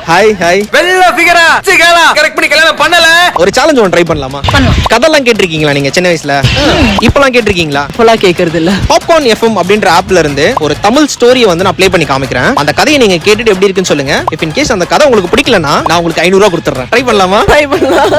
Hi hi. வெள்ள ஃபிகரா சிகலா correct பண்ணி கல்யாணம் பண்ணல. ஒரு சேலஞ்ச் ஒன்னு ட்ரை பண்ணலாமா? கதெல்லாம் கேட்டிருக்கீங்களா நீங்க சின்ன வயசுல? இப்பலாம் கேட்டிருக்கீங்களா? இப்பலாம் கேக்குறது இல்ல. பாப்கார்ன் எஃப்எம் அப்படின்ற ஆப்ல இருந்து ஒரு தமிழ் ஸ்டோரியை வந்து நான் ப்ளே பண்ணி காமிக்கிறேன். அந்த கதையை நீங்க கேட்டுட்டு எப்படி இருக்குன்னு சொல்லுங்க. இஃப் இன் கேஸ் அந்த கதை உங்களுக்கு பிடிக்கலனா நான் உங்களுக்கு 500 ரூபாய் கொடுத்துறேன். ட்ரை பண்ணலாமா? ட்ரை பண்ணலாம்.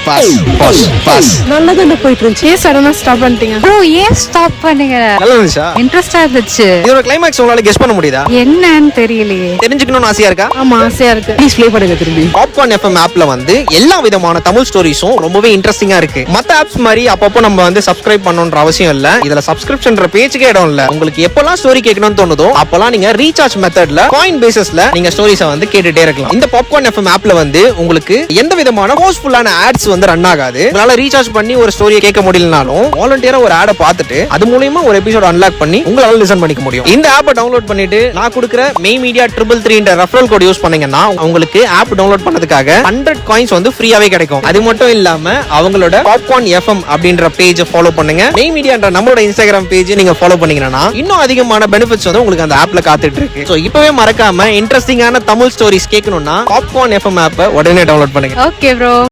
Pass pass pass. நல்லா தானே போயிட்டு இருந்துச்சு. ஏன் சடனா ஸ்டாப் பண்ணிட்டீங்க? ப்ரோ ஏன் ஸ்டாப் பண்ணீங்க? நல்லா இருந்துச்சா? இன்ட்ரெஸ்டா இருந்துச்சு. இதோட கிளைமாக்ஸ் உங்களால கெஸ் பண்ண முடியுதா? என்னன்னு தெரியலையே. தெரிஞ்சுக்கணும்னு ஆசையா இருக்கா? ஆமா ஆசையா இருக்கு. ப்ளீஸ் ப்ளே பண்ணுங்க திரும்பி. பாப்கார்ன் எஃப்எம் ஆப்ல வந்து எல்லா விதமான தமிழ் ஸ்டோரிஸும் ரொம்பவே இன்ட்ரெஸ்டிங்கா இருக்கு. மத்த ஆப்ஸ் மாதிரி அப்பப்போ நம்ம வந்து சப்ஸ்கிரைப் பண்ணணும்ன்ற அவசியம் இல்ல. இதுல சப்ஸ்கிரிப்ஷன்ற பேஜுக்கே இடம் இல்ல. உங்களுக்கு எப்பெல்லாம் ஸ்டோரி கேட்கணும்னு தோணுதோ அப்பெல்லாம் நீங்க ரீசார்ஜ் மெத்தட்ல காயின் பேசிஸ்ல நீங்க ஸ்டோரிஸை வந்து கேட்டுட்டே இருக்கலாம். இந்த பாப்கார்ன் எஃப்எம் ஆப்ல வந்து உங்களுக்கு எந்த விதமான ஹோஸ்ட்ஃபுல்லான ஆட்ஸ் வந்து ரன் ஆகாது. உங்களால ரீசார்ஜ் பண்ணி ஒரு ஸ்டோரியை கேட்க முடியலனாலும் வாலண்டியரா ஒரு ஆடை பார்த்துட்டு அது மூலமா ஒரு எபிசோட் அன்லாக் பண்ணி உங்களால லிசன் பண்ணிக்க முடியும். இந்த ஆப்பை டவுன்லோட் பண்ணிட்டு நான் கொடுக்கிற மெய் மீடியா 333 ரெஃபரல் கோட் யூஸ் பண்ணீங்கன்னா உங்களுக்கு ஆப் டவுன்லோட் பண்ணதுக்காக 100 காயின்ஸ் வந்து ஃப்ரீயாவே கிடைக்கும். அது மட்டும் இல்லாம அவங்களோட பாப்கார்ன் எஃப்எம் அப்படின்ற பேஜை ஃபாலோ பண்ணுங்க. மெய் மீடியான்ற நம்மளோட இன்ஸ்டாகிராம் பேஜ் நீங்க ஃபாலோ பண்ணீங்கன்னா இன்னும் அதிகமான பெனிஃபிட்ஸ் வந்து உங்களுக்கு அந்த ஆப்ல காத்துட்டு இருக்கு. சோ இப்பவே மறக்காம இன்ட்ரெஸ்டிங்கான தமிழ் ஸ்டோரிஸ் கேட்கணும்னா பாப்கார்ன் எஃப்எம் ஆப்பை உடனே டவுன்லோட் பண்ணுங்க. Okay bro.